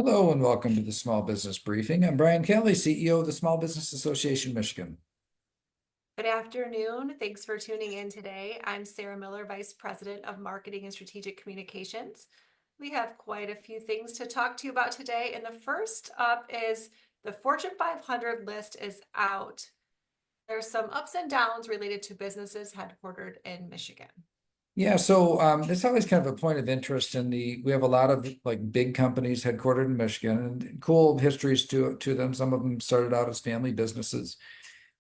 Hello and welcome to the Small Business Briefing. I'm Brian Kelly, CEO of the Small Business Association Michigan. Good afternoon. Thanks for tuning in today. I'm Sarah Miller, Vice President of Marketing and Strategic Communications. We have quite a few things to talk to you about today. And the first up is the Fortune 500 list is out. There's some ups and downs related to businesses headquartered in Michigan. Yeah, so it's always kind of a point of interest in we have a lot of like big companies headquartered in Michigan and cool histories to them. Some of them started out as family businesses.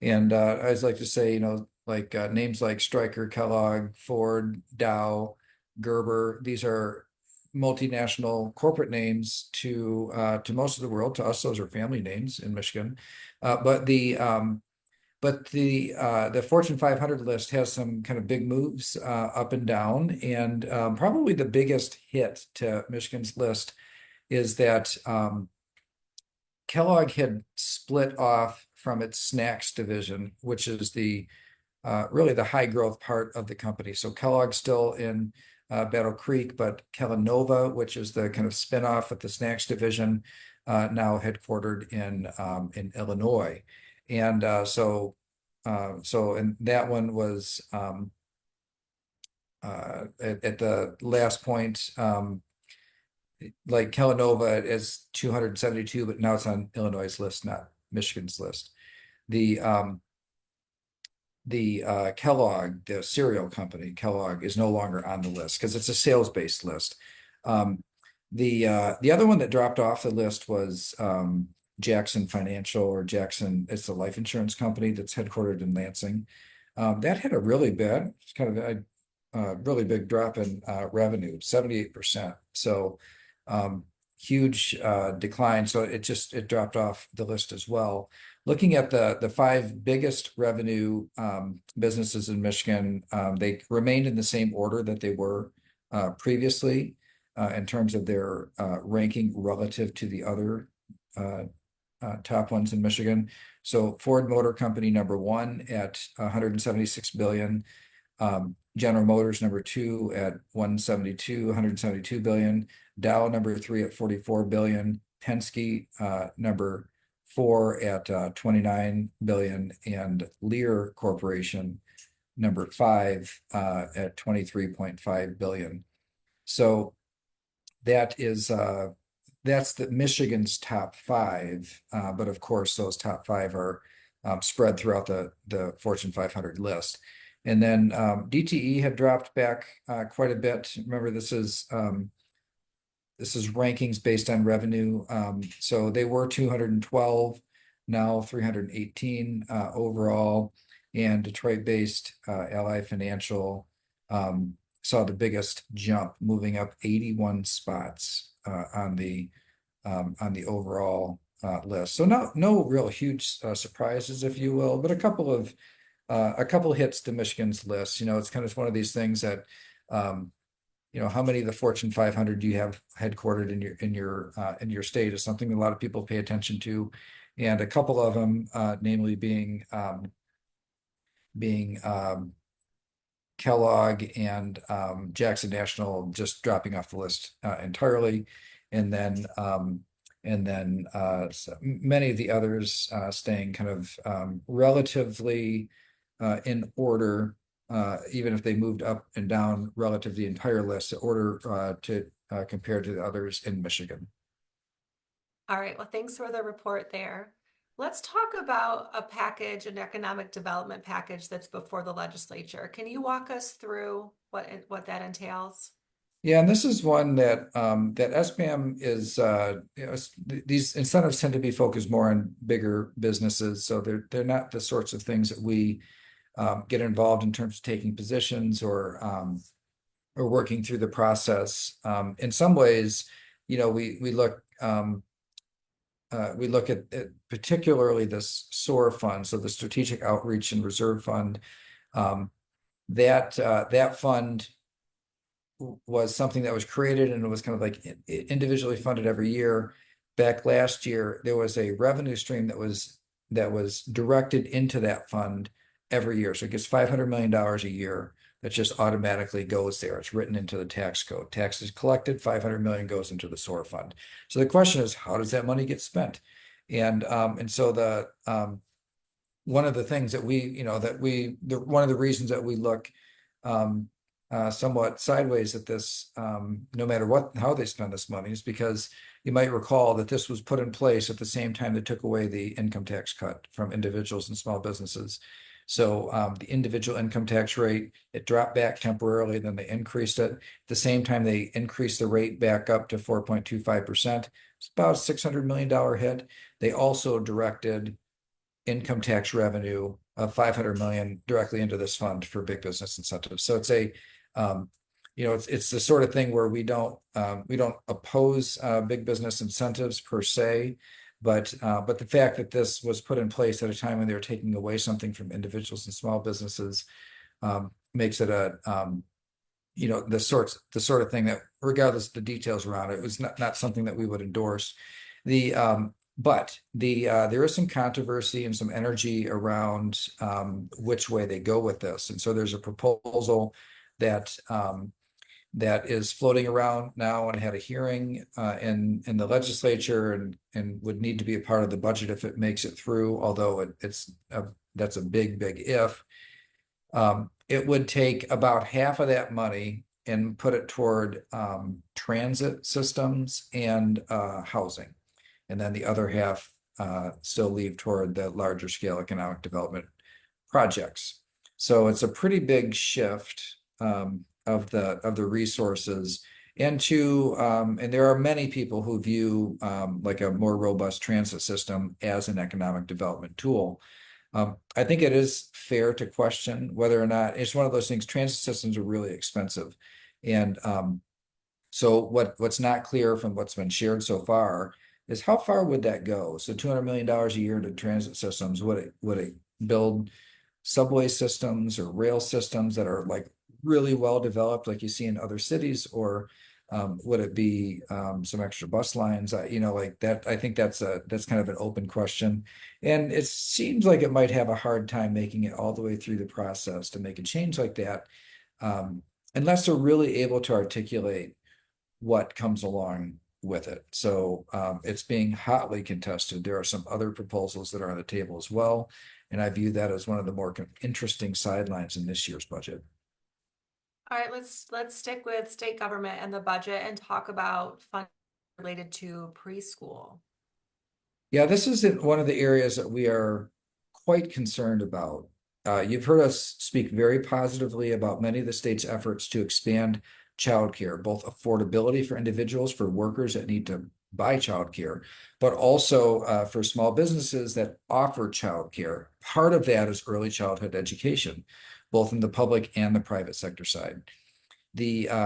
And I always like to say, like names like Stryker, Kellogg, Ford, Dow, Gerber, these are multinational corporate names to most of the world. To us, those are family names in Michigan. But the Fortune 500 list has some kind of big moves up and down, and probably the biggest hit to Michigan's list is that Kellogg had split off from its snacks division, which is the really the high growth part of the company. So Kellogg's still in Battle Creek, but Kellanova, which is the kind of spinoff of the snacks division, now headquartered in Illinois. And and that one was at the last point, like Kellanova is 272, but now it's on Illinois' list, not Michigan's list. The Kellogg, the cereal company, Kellogg is no longer on the list because it's a sales-based list. The other one that dropped off the list was Jackson Financial or Jackson. It's a life insurance company that's headquartered in Lansing. That had a really bad, it's kind of a really big drop in revenue, 78%. So huge decline. So it dropped off the list as well. Looking at the five biggest revenue businesses in Michigan, they remained in the same order that they were previously in terms of their ranking relative to the other top ones in Michigan. So Ford Motor Company number one at 176 billion. General Motors number two at 172 billion. Dow number three at 44 billion. Penske number four at 29 billion, and Lear Corporation number five at 23.5 billion. So that's the Michigan's top five, but of course those top five are spread throughout the Fortune 500 list. And then DTE had dropped back quite a bit. Remember, this is rankings based on revenue. So they were 212, now 318 overall. And Detroit-based Ally Financial saw the biggest jump, moving up 81 spots on the overall list. So no real huge surprises, if you will, but a couple hits to Michigan's list. It's kind of one of these things that how many of the Fortune 500 do you have headquartered in your state is something a lot of people pay attention to, and a couple of them, namely being Kellogg and Jackson National, just dropping off the list entirely, and then so many of the others staying kind of relatively in order, even if they moved up and down relative to the entire list, in order to compare to the others in Michigan. All right. Well, thanks for the report there. Let's talk about a package, an economic development package that's before the legislature. Can you walk us through what that entails? Yeah, and this is one that SBAM is. These incentives tend to be focused more on bigger businesses, so they're not the sorts of things that we get involved in terms of taking positions or working through the process. In some ways, we look at particularly this SOAR fund, so the Strategic Outreach and Reserve Fund. That fund was something that was created, and it was kind of like individually funded every year. Back last year, there was a revenue stream that was directed into that fund every year. So it gets $500 million a year that just automatically goes there. It's written into the tax code. Taxes collected, 500 million goes into the SOAR fund. So the question is, how does that money get spent? And so one of the things that one of the reasons that we look um, somewhat sideways at this, no matter how they spend this money, is because you might recall that this was put in place at the same time they took away the income tax cut from individuals and small businesses. So the individual income tax rate, it dropped back temporarily, then they increased it. At the same time, they increased the rate back up to 4.25%. It's about a $600 million hit. They also directed income tax revenue of 500 million directly into this fund for big business incentives. So um, it's the sort of thing where we don't oppose big business incentives per se, but the fact that this was put in place at a time when they were taking away something from individuals and small businesses makes it the sort of thing that, regardless of the details around it, it was not something that we would endorse. But there is some controversy and some energy around which way they go with this. And so there's a proposal that that is floating around now and had a hearing in the legislature and would need to be a part of the budget if it makes it through, although that's a big if. It would take about half of that money and put it toward transit systems and housing. And then the other half still leave toward the larger scale economic development projects. So it's a pretty big shift of the resources into and there are many people who view like a more robust transit system as an economic development tool. I think it is fair to question whether or not it's one of those things. Transit systems are really expensive, and so what's not clear from what's been shared so far is how far would that go? So $200 million a year into transit systems, would it build subway systems or rail systems that are like really well developed like you see in other cities, or would it be some extra bus lines? Like that, I think that's kind of an open question. And it seems like it might have a hard time making it all the way through the process to make a change like that, unless they're really able to articulate what comes along with it. So it's being hotly contested. There are some other proposals that are on the table as well. And I view that as one of the more interesting sidelines in this year's budget. All right, let's stick with state government and the budget and talk about funding related to preschool. Yeah, this is one of the areas that we are quite concerned about. You've heard us speak very positively about many of the state's efforts to expand childcare, both affordability for individuals, for workers that need to buy childcare, but also for small businesses that offer childcare. Part of that is early childhood education, both in the public and the private sector side.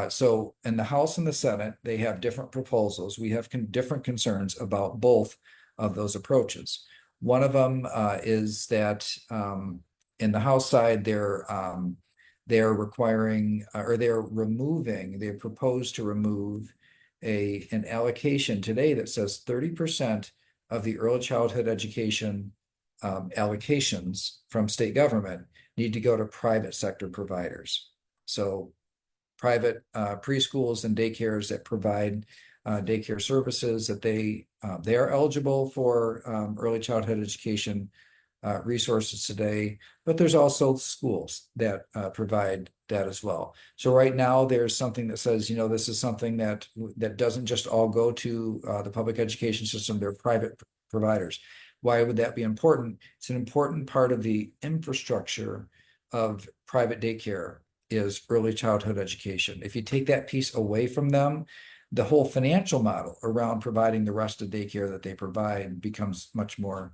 So in the House and the Senate, they have different proposals. We have different concerns about both of those approaches. One of them is that in the House side, they're requiring or they propose to remove an allocation today that says 30% of the early childhood education allocations from state government need to go to private sector providers. So private preschools and daycares that provide daycare services that they are eligible for early childhood education resources today, but there's also schools that provide that as well. So right now there's something that says, this is something that doesn't just all go to the public education system, they're private providers. Why would that be important? It's an important part of the infrastructure of private daycare is early childhood education. If you take that piece away from them, the whole financial model around providing the rest of daycare that they provide becomes much more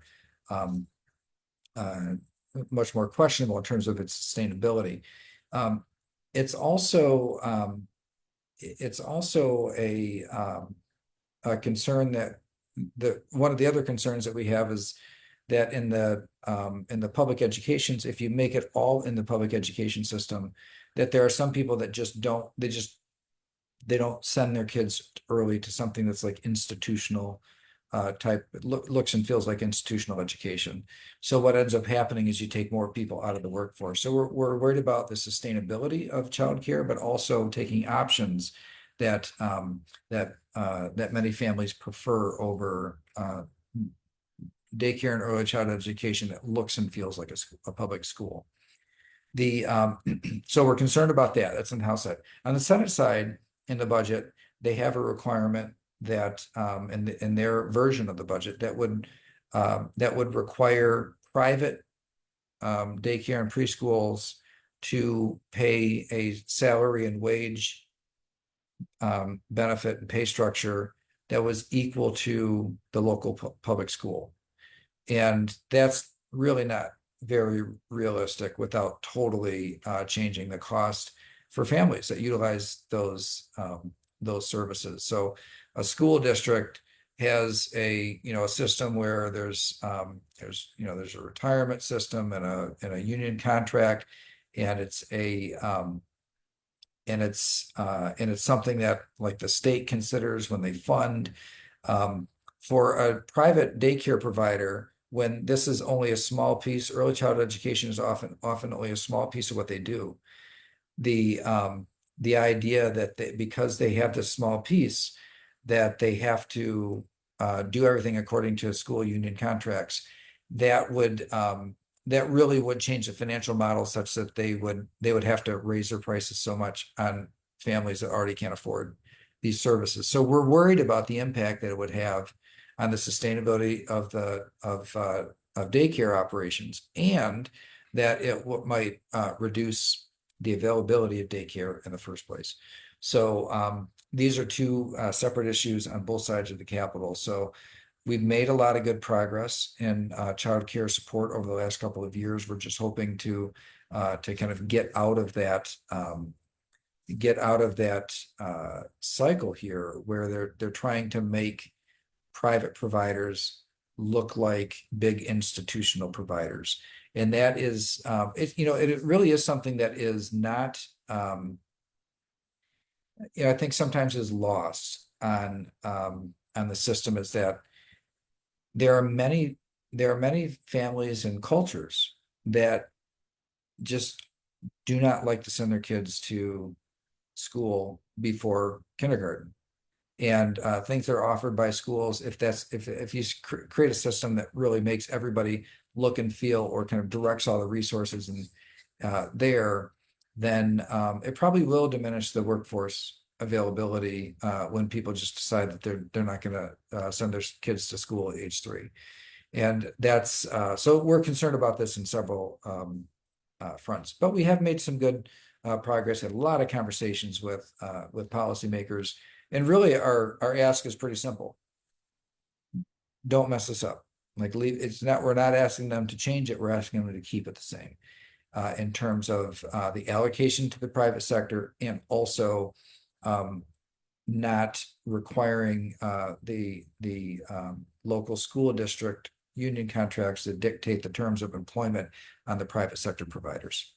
questionable in terms of its sustainability. It's also a concern that one of the other concerns that we have is that in the public educations, if you make it all in the public education system, that there are some people that they don't send their kids early to something that's like institutional type, looks and feels like institutional education. So what ends up happening is you take more people out of the workforce. So we're worried about the sustainability of childcare, but also taking options that that many families prefer over daycare and early childhood education that looks and feels like a public school. The so we're concerned about that. That's on the House side. On the Senate side, in the budget, they have a requirement that in their version of the budget that would require private daycare and preschools to pay a salary and wage benefit and pay structure that was equal to the local public school. And that's really not very realistic without totally changing the cost for families that utilize those services. So a school district has a system where there's there's a retirement system and a union contract, and it's something that like the state considers when they fund for a private daycare provider. When this is only a small piece, early childhood education is often only a small piece of what they do. The idea that because they have this small piece, that they have to do everything according to school union contracts, that would that really would change the financial model such that they would have to raise their prices so much on families that already can't afford these services. So we're worried about the impact that it would have on the sustainability of daycare operations, and that it might reduce the availability of daycare in the first place. So these are two separate issues on both sides of the Capitol. So we've made a lot of good progress in child care support over the last couple of years. We're just hoping to kind of get out of that cycle here where they're trying to make private providers look like big institutional providers. And that is it really is something that is not I think sometimes is lost on the system, is that there are many families and cultures that just do not like to send their kids to school before kindergarten. And things that are offered by schools, if you create a system that really makes everybody look and feel, or kind of directs all the resources and there, then it probably will diminish the workforce availability when people just decide that they're not going to send their kids to school at age 3. And that's so we're concerned about this in several fronts, but we have made some good progress. Had a lot of conversations with policymakers, and really our ask is pretty simple: don't mess this up. Like, we're not asking them to change it, we're asking them to keep it the same in terms of the allocation to the private sector, and also not requiring the local school district union contracts to dictate the terms of employment on the private sector providers.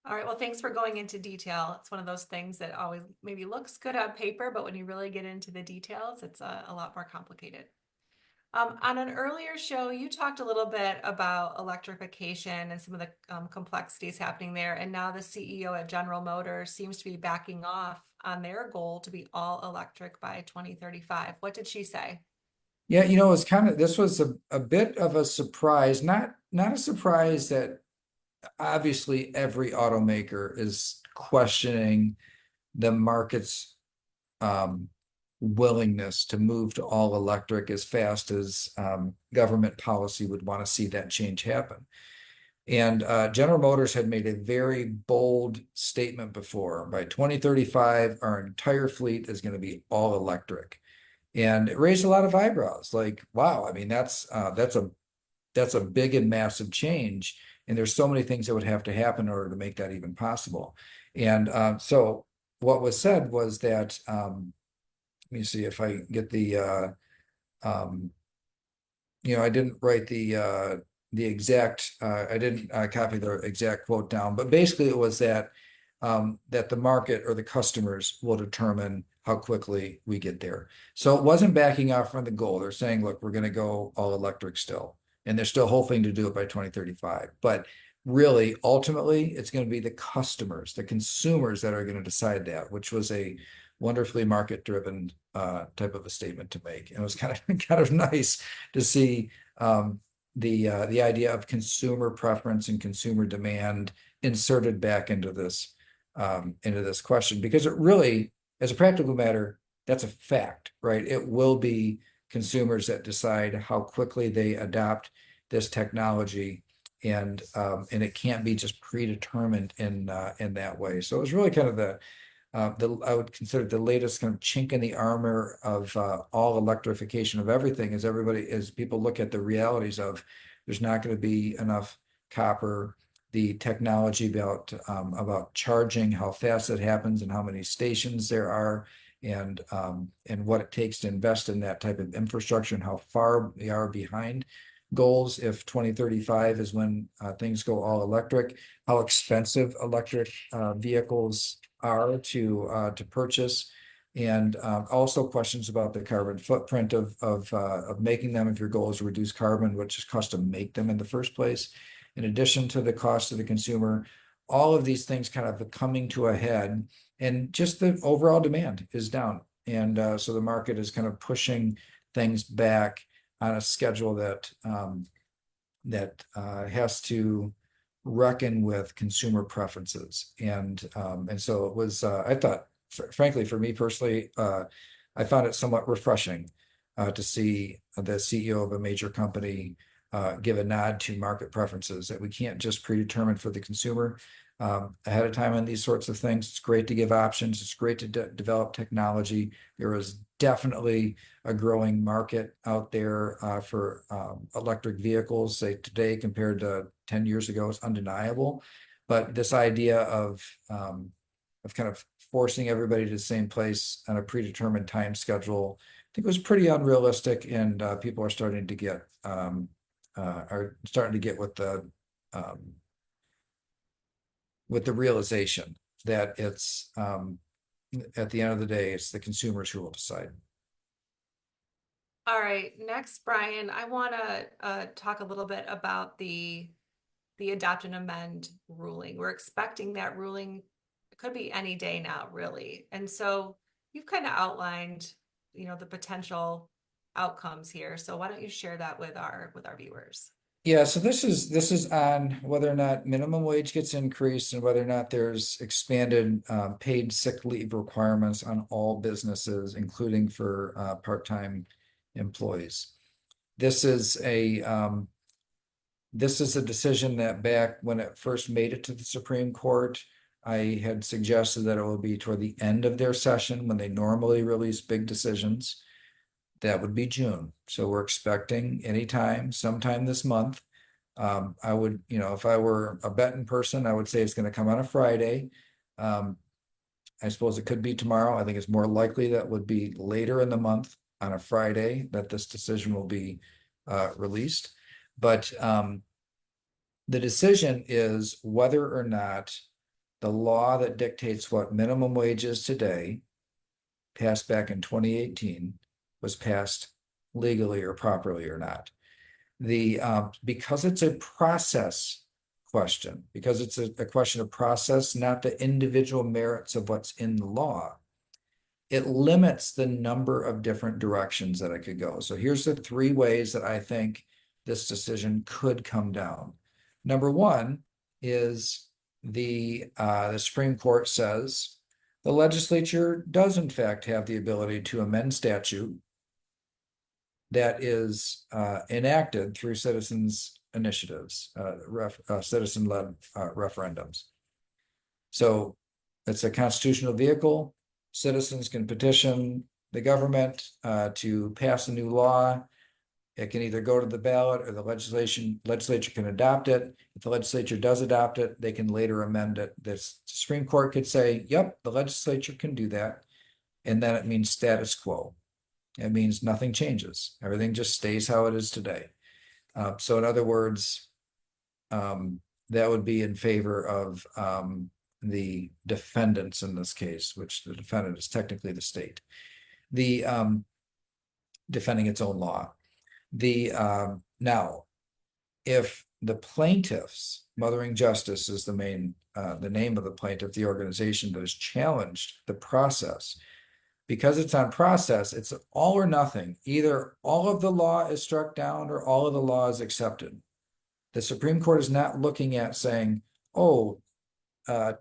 All right, well, thanks for going into detail. It's one of those things that always maybe looks good on paper, but when you really get into the details, it's a lot more complicated. On an earlier show, you talked a little bit about electrification and some of the complexities happening there. And now the CEO at General Motors seems to be backing off on their goal to be all electric by 2035. What did she say? Yeah, this was a bit of a surprise, not a surprise that obviously every automaker is questioning the market's willingness to move to all electric as fast as government policy would want to see that change happen. And General Motors had made a very bold statement before: by 2035, our entire fleet is going to be all electric. And it raised a lot of eyebrows. Like, wow, I mean, that's a big and massive change. And there's so many things that would have to happen in order to make that even possible. And so what was said was that, let me see if I get I didn't write the exact, I didn't copy the exact quote down, but basically it was that that the market or the customers will determine how quickly we get there. So it wasn't backing off from the goal. They're saying, look, we're going to go all electric still. And they're still hoping to do it by 2035. But really, ultimately, it's going to be the customers, the consumers that are going to decide that, which was a wonderfully market-driven type of a statement to make. And it was kind of nice to see the idea of consumer preference and consumer demand inserted back into this question, because it really, as a practical matter, that's a fact, right? It will be consumers that decide how quickly they adopt this technology, and it can't be just predetermined in that way. So it was really kind of the I would consider the latest kind of chink in the armor of all electrification of everything, as people look at the realities of there's not going to be enough copper, the technology about charging, how fast it happens, and how many stations there are, and what it takes to invest in that type of infrastructure, and how far we are behind goals if 2035 is when things go all electric, how expensive electric vehicles are to purchase, and also questions about the carbon footprint of making them, if your goal is to reduce carbon, which is cost to make them in the first place, in addition to the cost to the consumer. All of these things kind of coming to a head, and just the overall demand is down. And so the market is kind of pushing things back on a schedule that has to reckon with consumer preferences. And so it was, I thought, frankly, for me personally, I found it somewhat refreshing to see the CEO of a major company give a nod to market preferences, that we can't just predetermine for the consumer ahead of time on these sorts of things. It's great to give options. It's great to develop technology. There is definitely a growing market out there for electric vehicles, say today compared to 10 years ago, is undeniable. But this idea of kind of forcing everybody to the same place on a predetermined time schedule, I think was pretty unrealistic, and people are starting to get with the realization that it's at the end of the day, it's the consumers who will decide. All right, next, Brian, I want to talk a little bit about the adopt and amend ruling. We're expecting that ruling. It could be any day now, really. And so you've kind of outlined, the potential outcomes here. So why don't you share that with our viewers? Yeah, so this is on whether or not minimum wage gets increased, and whether or not there's expanded paid sick leave requirements on all businesses, including for part-time employees. This is a decision that, back when it first made it to the Supreme Court, I had suggested that it will be toward the end of their session, when they normally release big decisions. That would be June. So we're expecting sometime this month. I would, if I were a betting person, I would say it's going to come on a Friday. I suppose it could be tomorrow. I think it's more likely that would be later in the month on a Friday that this decision will be released. But the decision is whether or not the law that dictates what minimum wage is today, passed back in 2018, was passed legally or properly or not. Because it's a process question, because it's a question of process, not the individual merits of what's in the law, it limits the number of different directions that it could go. So here's the three ways that I think this decision could come down. Number one is the Supreme Court says the legislature does in fact have the ability to amend statute that is enacted through citizens initiatives, citizen-led referendums. So it's a constitutional vehicle. Citizens can petition the government to pass a new law. It can either go to the ballot, or the legislature can adopt it. If the legislature does adopt it, they can later amend it. The Supreme Court could say, yep, the legislature can do that. And then it means status quo. It means nothing changes. Everything just stays how it is today. So in other words, that would be in favor of the defendants in this case, which the defendant is technically the state, the defending its own law. The now, if the plaintiffs, Mothering Justice is the main the name of the plaintiff, the organization that has challenged the process. Because it's on process, it's all or nothing. Either all of the law is struck down or all of the law is accepted. The Supreme Court is not looking at saying, oh,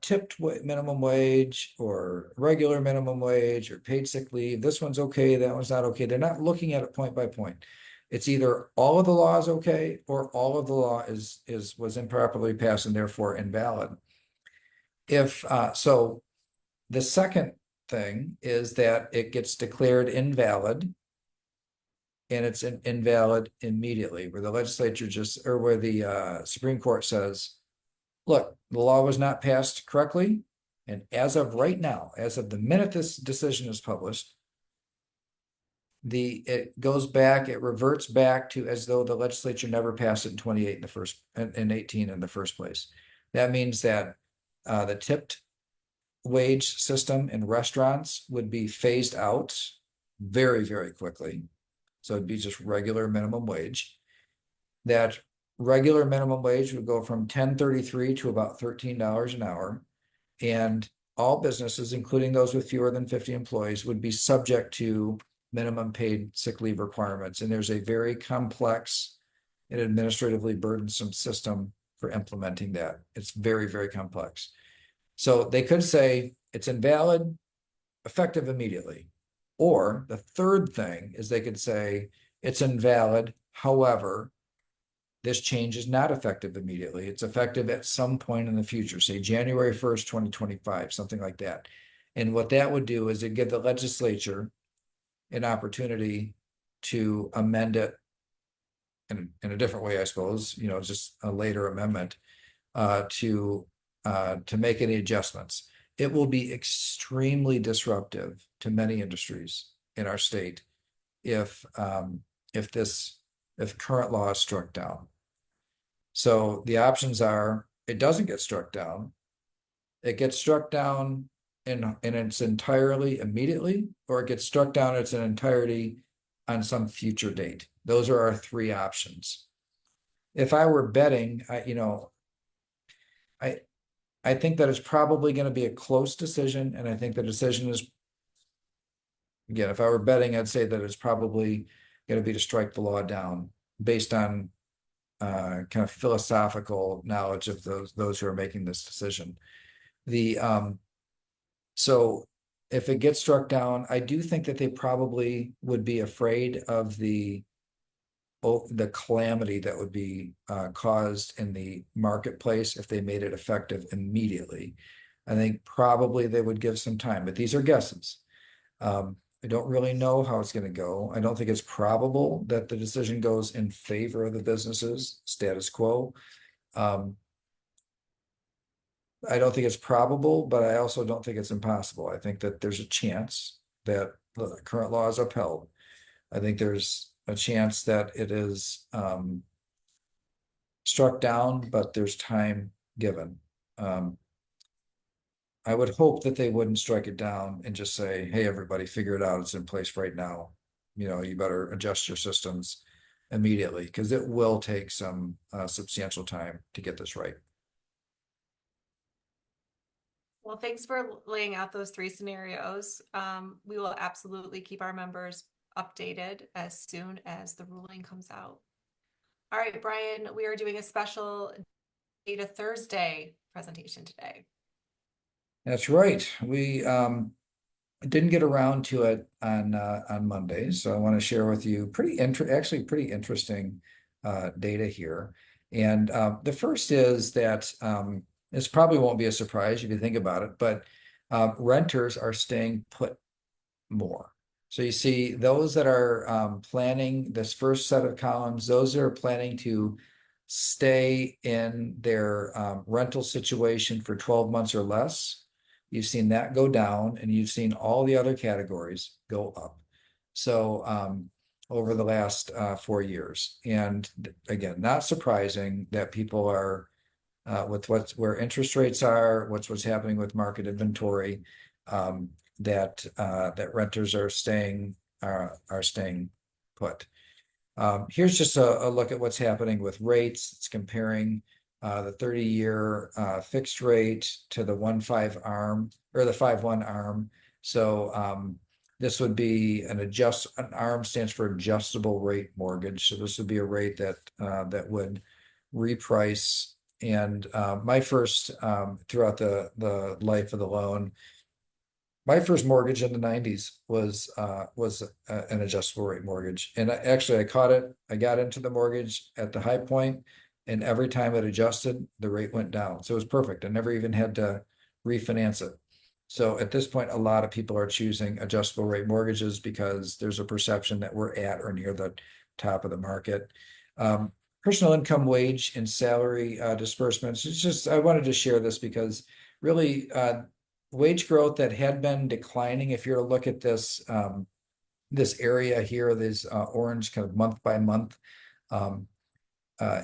tipped minimum wage or regular minimum wage or paid sick leave. This one's okay, that one's not okay. They're not looking at it point by point. It's either all of the law is okay or all of the law was improperly passed and therefore invalid. If so, the second thing is that it gets declared invalid, and it's invalid immediately, where the legislature just, or where the Supreme Court says, look, the law was not passed correctly, and as of right now, as of the minute this decision is published, it goes back, it reverts back to as though the legislature never passed it in 28 in the first, in 18 in the first place. That means that the tipped wage system in restaurants would be phased out very, very quickly. So it'd be just regular minimum wage. That regular minimum wage would go from 10.33 to about $13 an hour. And all businesses, including those with fewer than 50 employees, would be subject to minimum paid sick leave requirements. And there's a very complex and administratively burdensome system for implementing that. It's very, very complex. So they could say it's invalid, effective immediately. Or the third thing is they could say it's invalid. However, this change is not effective immediately. It's effective at some point in the future, say January 1st, 2025, something like that. And what that would do is it give the legislature an opportunity to amend it in a different way, I suppose, just a later amendment to make any adjustments. It will be extremely disruptive to many industries in our state if current law is struck down. So the options are it doesn't get struck down, it gets struck down in its entirely immediately, or it gets struck down in its entirety on some future date. Those are our three options. If I were betting, I think that it's probably going to be a close decision, and I think the decision is, again, if I were betting, I'd say that it's probably going to be to strike the law down based on kind of philosophical knowledge of those who are making this decision. So if it gets struck down, I do think that they probably would be afraid of the calamity that would be caused in the marketplace if they made it effective immediately. I think probably they would give some time, but these are guesses. I don't really know how it's going to go. I don't think it's probable that the decision goes in favor of the businesses, status quo. I don't think it's probable, but I also don't think it's impossible. I think that there's a chance that the current law is upheld. I think there's a chance that it is struck down, but there's time given. I would hope that they wouldn't strike it down and just say, hey, everybody, figure it out. It's in place right now. You better adjust your systems immediately, because it will take some substantial time to get this right. Well, thanks for laying out those three scenarios. We will absolutely keep our members updated as soon as the ruling comes out. All right, Brian, we are doing a special Data Thursday presentation today. That's right. We didn't get around to it on Monday, so I want to share with you pretty interesting data here. And the first is that this probably won't be a surprise if you think about it, but renters are staying put more. So you see those that are planning this first set of columns, those that are planning to stay in their rental situation for 12 months or less. You've seen that go down, and you've seen all the other categories go up. So over the last 4 years. And again, not surprising that people are with where interest rates are, what's happening with market inventory, that renters are staying put. Here's just a look at what's happening with rates. It's comparing the 30-year fixed rate to the 1.5 arm or the 5.1 arm. So this would be an arm stands for adjustable rate mortgage. So this would be a rate that would reprice. And my first throughout the life of the loan, my first mortgage in the 90s was an adjustable rate mortgage. And I caught it. I got into the mortgage at the high point, and every time it adjusted, the rate went down. So it was perfect. I never even had to refinance it. So at this point, a lot of people are choosing adjustable rate mortgages because there's a perception that we're at or near the top of the market. Personal income, wage, and salary disbursements. It's just, I wanted to share this because really wage growth that had been declining, if you're to look at this area here, these orange kind of month by month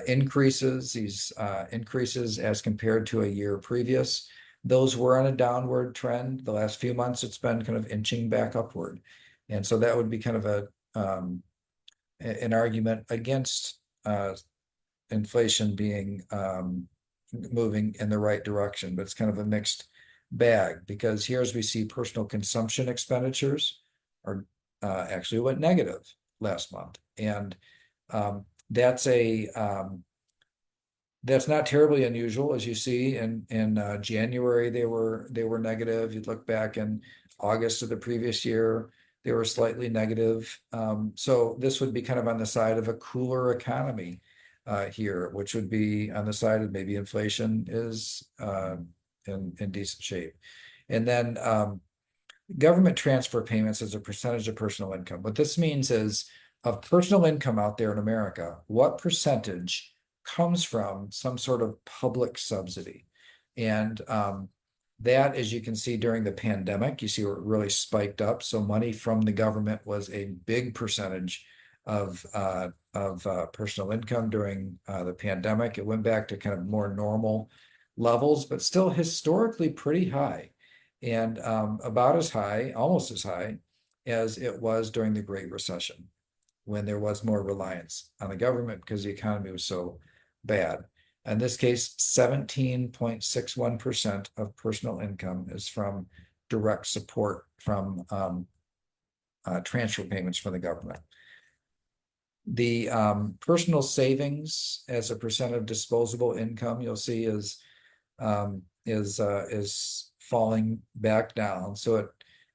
increases, these increases as compared to a year previous, those were on a downward trend. The last few months, it's been kind of inching back upward. And so that would be kind of an argument against inflation being moving in the right direction, but it's kind of a mixed bag because here as we see personal consumption expenditures are actually went negative last month. And that's that's not terribly unusual, as you see in January they were negative. You'd look back in August of the previous year, they were slightly negative. So this would be kind of on the side of a cooler economy here, which would be on the side of maybe inflation is in decent shape. And then government transfer payments as a percentage of personal income. What this means is of personal income out there in America, what percentage comes from some sort of public subsidy? And that, as you can see during the pandemic, you see where it really spiked up. So money from the government was a big percentage of personal income during the pandemic. It went back to kind of more normal levels, but still historically pretty high, and about as high, almost as high as it was during the Great Recession, when there was more reliance on the government because the economy was so bad. In this case, 17.61% of personal income is from direct support from transfer payments from the government. The personal savings as a percent of disposable income, you'll see is falling back down. So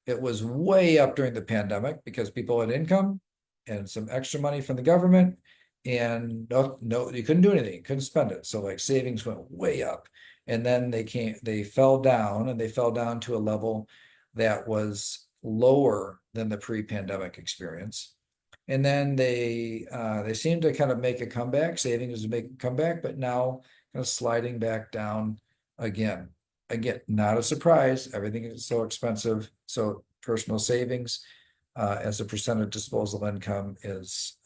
it was way up during the pandemic because people had income and some extra money from the government, and no, you couldn't do anything, you couldn't spend it. So like savings went way up, and then they fell down, and they fell down to a level that was lower than the pre-pandemic experience. And then they seem to kind of make a comeback. Savings make a comeback, but now kind of sliding back down again. Again, not a surprise. Everything is so expensive. So personal savings as a percent of disposable income is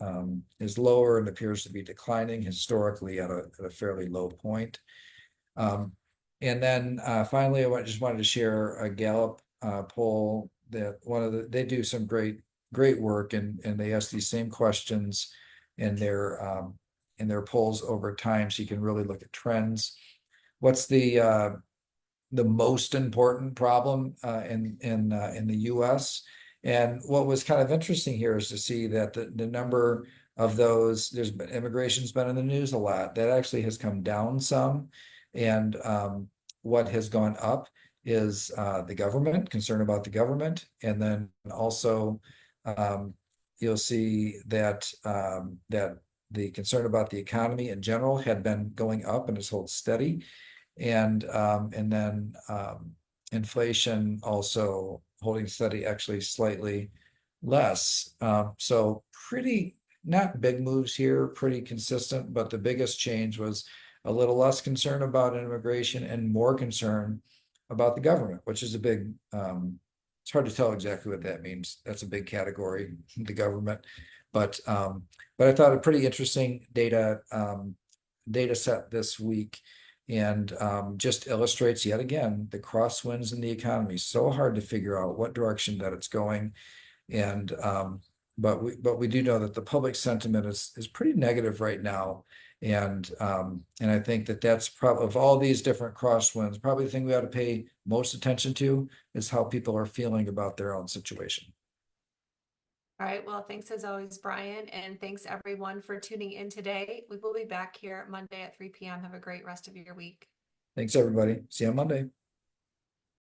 lower and appears to be declining historically at a fairly low point. And then finally, I just wanted to share a Gallup poll that they do some great work, and they ask these same questions in their polls over time, so you can really look at trends. What's the most important problem in the U.S.? And what was kind of interesting here is to see that the number of those, immigration's been in the news a lot. That actually has come down some, and what has gone up is the government, concern about the government, and then also you'll see that the concern about the economy in general had been going up and has held steady, and then inflation also holding steady, actually slightly less. So pretty, not big moves here, pretty consistent, but the biggest change was a little less concern about immigration and more concern about the government, which is a big, it's hard to tell exactly what that means. That's a big category, the government. But I thought a pretty interesting data set this week and just illustrates yet again the crosswinds in the economy. So hard to figure out what direction that it's going. And but we do know that the public sentiment is pretty negative right now. And I think that that's probably, of all these different crosswinds, probably the thing we ought to pay most attention to is how people are feeling about their own situation. All right, well, thanks as always, Brian, and thanks everyone for tuning in today. We will be back here Monday at 3 p.m. Have a great rest of your week. Thanks, everybody. See you on Monday.